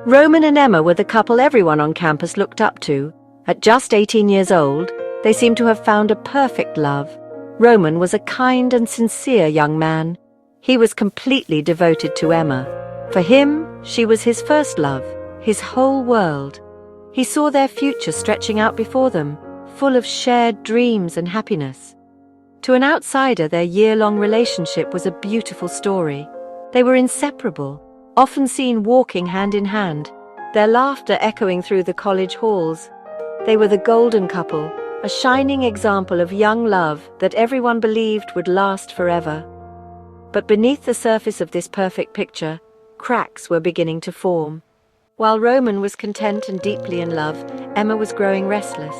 Roman and Emma were the couple everyone on campus looked up to. At just 18 years old, they seemed to have found a perfect love. Roman was a kind and sincere young man. He was completely devoted to Emma. For him, she was his first love, his whole world. He saw their future stretching out before them, full of shared dreams and happiness. To an outsider, their year-long relationship was a beautiful story. They were inseparable, often seen walking hand in hand, their laughter echoing through the college halls. They were the golden couple, a shining example of young love that everyone believed would last forever. But beneath the surface of this perfect picture, cracks were beginning to form. While Roman was content and deeply in love, Emma was growing restless.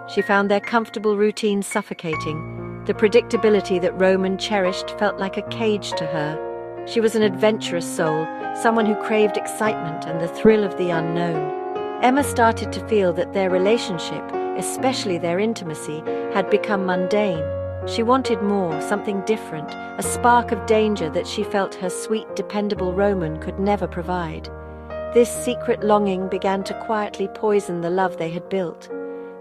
She found their comfortable routine suffocating. The predictability that Roman cherished felt like a cage to her. She was an adventurous soul, someone who craved excitement and the thrill of the unknown. Emma started to feel that their relationship, especially their intimacy, had become mundane. She wanted more, something different, a spark of danger that she felt her sweet, dependable Roman could never provide. This secret longing began to quietly poison the love they had built.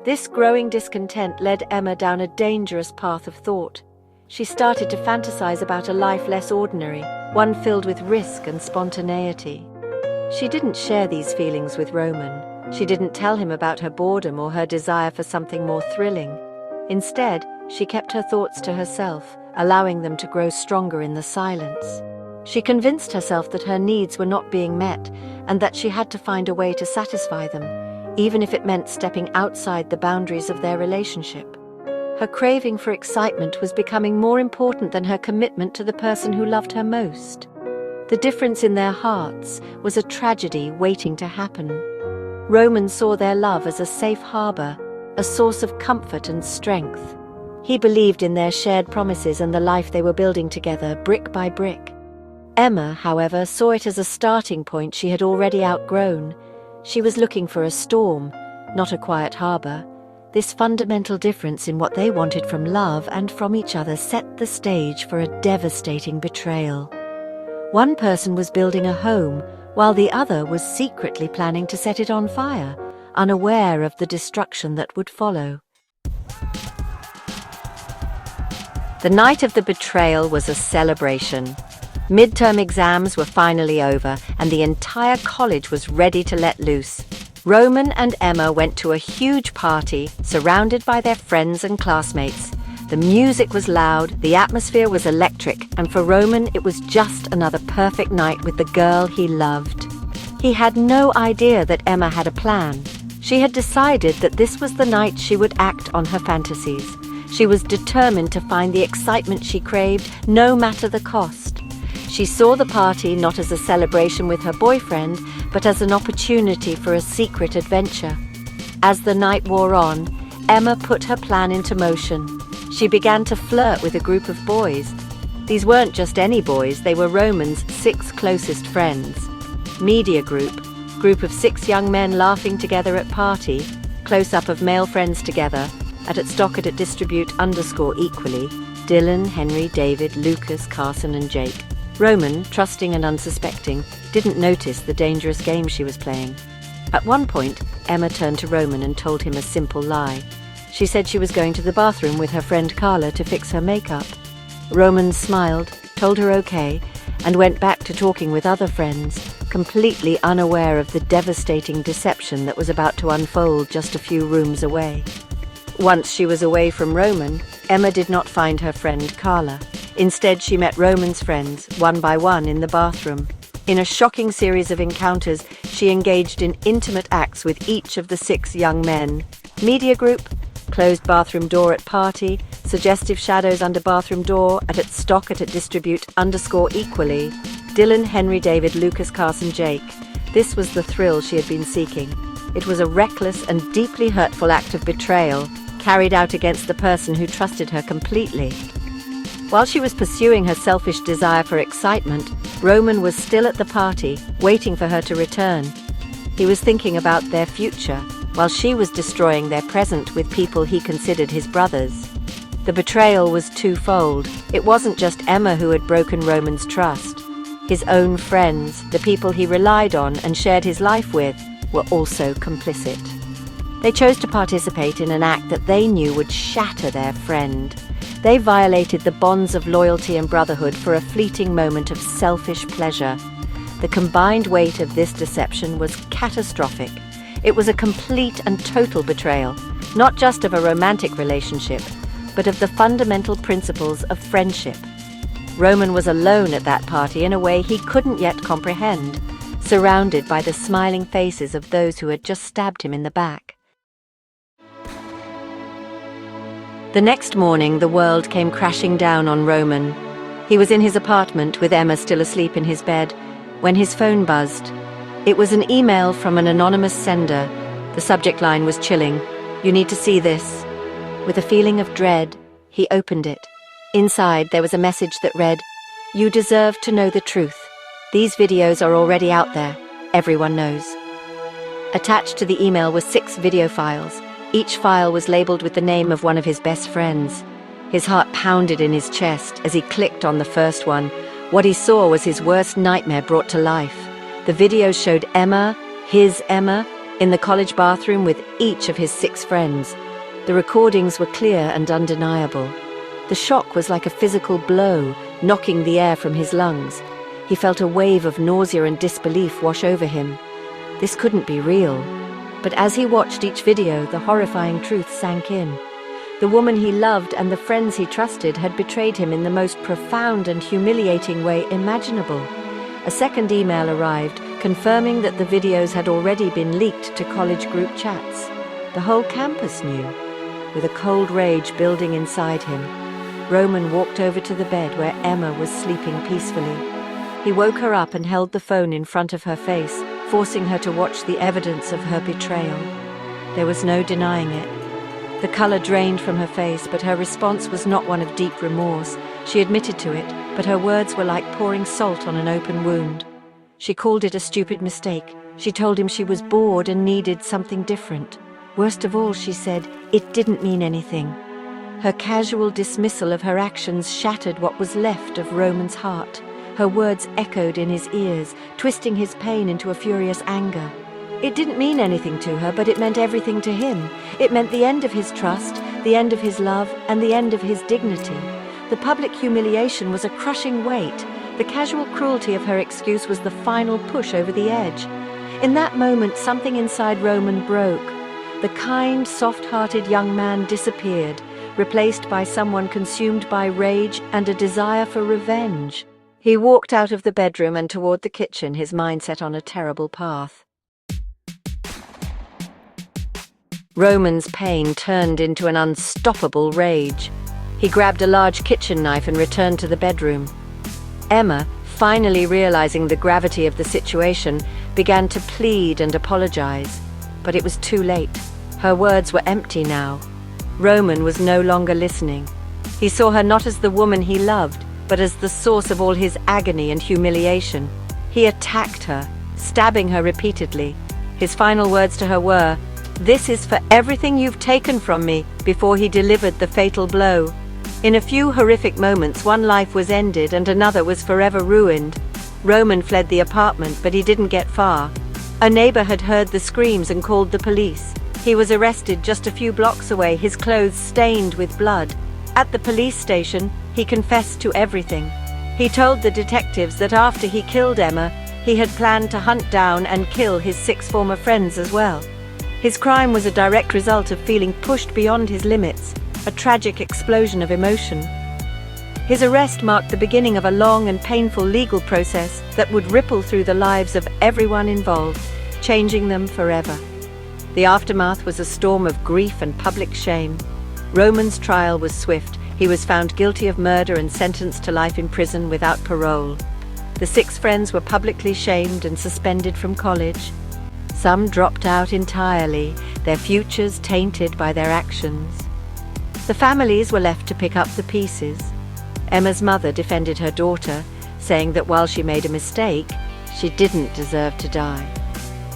This growing discontent led Emma down a dangerous path of thought. She started to fantasize about a life less ordinary, one filled with risk and spontaneity. She didn't share these feelings with Roman. She didn't tell him about her boredom or her desire for something more thrilling. Instead, she kept her thoughts to herself, allowing them to grow stronger in the silence. She convinced herself that her needs were not being met and that she had to find a way to satisfy them, even if it meant stepping outside the boundaries of their relationship. Her craving for excitement was becoming more important than her commitment to the person who loved her most. The difference in their hearts was a tragedy waiting to happen. Roman saw their love as a safe harbor, a source of comfort and strength. He believed in their shared promises and the life they were building together, brick by brick. Emma, however, saw it as a starting point she had already outgrown. She was looking for a storm, not a quiet harbor. This fundamental difference in what they wanted from love and from each other set the stage for a devastating betrayal. One person was building a home, while the other was secretly planning to set it on fire, unaware of the destruction that would follow. The night of the betrayal was a celebration. Midterm exams were finally over, and the entire college was ready to let loose. Roman and Emma went to a huge party, surrounded by their friends and classmates. The music was loud, the atmosphere was electric, and for Roman it was just another perfect night with the girl he loved. He had no idea that Emma had a plan. She had decided that this was the night she would act on her fantasies. She was determined to find the excitement she craved, no matter the cost. She saw the party not as a celebration with her boyfriend, but as an opportunity for a secret adventure. As the night wore on, Emma put her plan into motion. She began to flirt with a group of boys. These weren't just any boys, they were Roman's 6 closest friends. Media group of 6 young men laughing together at party, close-up of male friends together, at stock at distribute _equally, Dylan, Henry, David, Lucas, Carson and Jake. Roman, trusting and unsuspecting, didn't notice the dangerous game she was playing. At one point, Emma turned to Roman and told him a simple lie. She said she was going to the bathroom with her friend Carla to fix her makeup. Roman smiled, told her okay, and went back to talking with other friends, completely unaware of the devastating deception that was about to unfold just a few rooms away. Once she was away from Roman, Emma did not find her friend Carla. Instead, she met Roman's friends, one by one, in the bathroom. In a shocking series of encounters, she engaged in intimate acts with each of the 6 young men. Media group, closed bathroom door at party, suggestive shadows under bathroom door, at stock at distribute _equally, Dylan, Henry, David, Lucas, Carson, Jake. This was the thrill she had been seeking. It was a reckless and deeply hurtful act of betrayal, carried out against the person who trusted her completely. While she was pursuing her selfish desire for excitement, Roman was still at the party, waiting for her to return. He was thinking about their future, while she was destroying their present with people he considered his brothers. The betrayal was twofold. It wasn't just Emma who had broken Roman's trust. His own friends, the people he relied on and shared his life with, were also complicit. They chose to participate in an act that they knew would shatter their friend. They violated the bonds of loyalty and brotherhood for a fleeting moment of selfish pleasure. The combined weight of this deception was catastrophic. It was a complete and total betrayal, not just of a romantic relationship, but of the fundamental principles of friendship. Roman was alone at that party in a way he couldn't yet comprehend, surrounded by the smiling faces of those who had just stabbed him in the back. The next morning, the world came crashing down on Roman. He was in his apartment with Emma still asleep in his bed when his phone buzzed. It was an email from an anonymous sender. The subject line was chilling. "You need to see this." With a feeling of dread, he opened it. Inside, there was a message that read, "You deserve to know the truth. These videos are already out there. Everyone knows." Attached to the email were 6 video files. Each file was labeled with the name of one of his best friends. His heart pounded in his chest as he clicked on the first one. What he saw was his worst nightmare brought to life. The videos showed Emma, his Emma, in the college bathroom with each of his 6 friends. The recordings were clear and undeniable. The shock was like a physical blow, knocking the air from his lungs. He felt a wave of nausea and disbelief wash over him. This couldn't be real. But as he watched each video, the horrifying truth sank in. The woman he loved and the friends he trusted had betrayed him in the most profound and humiliating way imaginable. A second email arrived, confirming that the videos had already been leaked to college group chats. The whole campus knew. With a cold rage building inside him, Roman walked over to the bed where Emma was sleeping peacefully. He woke her up and held the phone in front of her face, forcing her to watch the evidence of her betrayal. There was no denying it. The color drained from her face, but her response was not one of deep remorse. She admitted to it, but her words were like pouring salt on an open wound. She called it a stupid mistake. She told him she was bored and needed something different. Worst of all, she said, it didn't mean anything. Her casual dismissal of her actions shattered what was left of Roman's heart. Her words echoed in his ears, twisting his pain into a furious anger. It didn't mean anything to her, but it meant everything to him. It meant the end of his trust, the end of his love, and the end of his dignity. The public humiliation was a crushing weight. The casual cruelty of her excuse was the final push over the edge. In that moment, something inside Roman broke. The kind, soft-hearted young man disappeared, replaced by someone consumed by rage and a desire for revenge. He walked out of the bedroom and toward the kitchen, his mind set on a terrible path. Roman's pain turned into an unstoppable rage. He grabbed a large kitchen knife and returned to the bedroom. Emma, finally realizing the gravity of the situation, began to plead and apologize. But it was too late. Her words were empty now. Roman was no longer listening. He saw her not as the woman he loved, but as the source of all his agony and humiliation. He attacked her, stabbing her repeatedly. His final words to her were, "This is for everything you've taken from me," before he delivered the fatal blow. In a few horrific moments, one life was ended and another was forever ruined. Roman fled the apartment, but he didn't get far. A neighbor had heard the screams and called the police. He was arrested just a few blocks away, his clothes stained with blood. At the police station, he confessed to everything. He told the detectives that after he killed Emma, he had planned to hunt down and kill his 6 former friends as well. His crime was a direct result of feeling pushed beyond his limits, a tragic explosion of emotion. His arrest marked the beginning of a long and painful legal process that would ripple through the lives of everyone involved, changing them forever. The aftermath was a storm of grief and public shame. Roman's trial was swift. He was found guilty of murder and sentenced to life in prison without parole. The 6 friends were publicly shamed and suspended from college. Some dropped out entirely, their futures tainted by their actions. The families were left to pick up the pieces. Emma's mother defended her daughter, saying that while she made a mistake, she didn't deserve to die.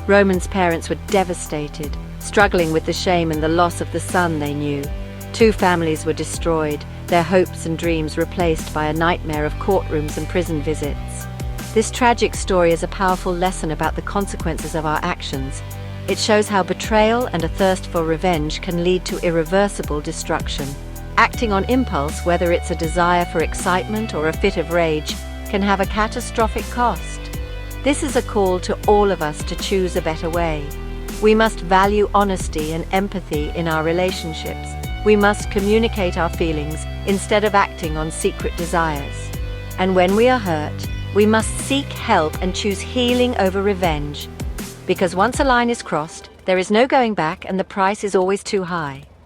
Roman's parents were devastated, struggling with the shame and the loss of the son they knew. 2 families were destroyed, their hopes and dreams replaced by a nightmare of courtrooms and prison visits. This tragic story is a powerful lesson about the consequences of our actions. It shows how betrayal and a thirst for revenge can lead to irreversible destruction. Acting on impulse, whether it's a desire for excitement or a fit of rage, can have a catastrophic cost. This is a call to all of us to choose a better way. We must value honesty and empathy in our relationships. We must communicate our feelings instead of acting on secret desires. And when we are hurt, we must seek help and choose healing over revenge. Because once a line is crossed, there is no going back and the price is always too high.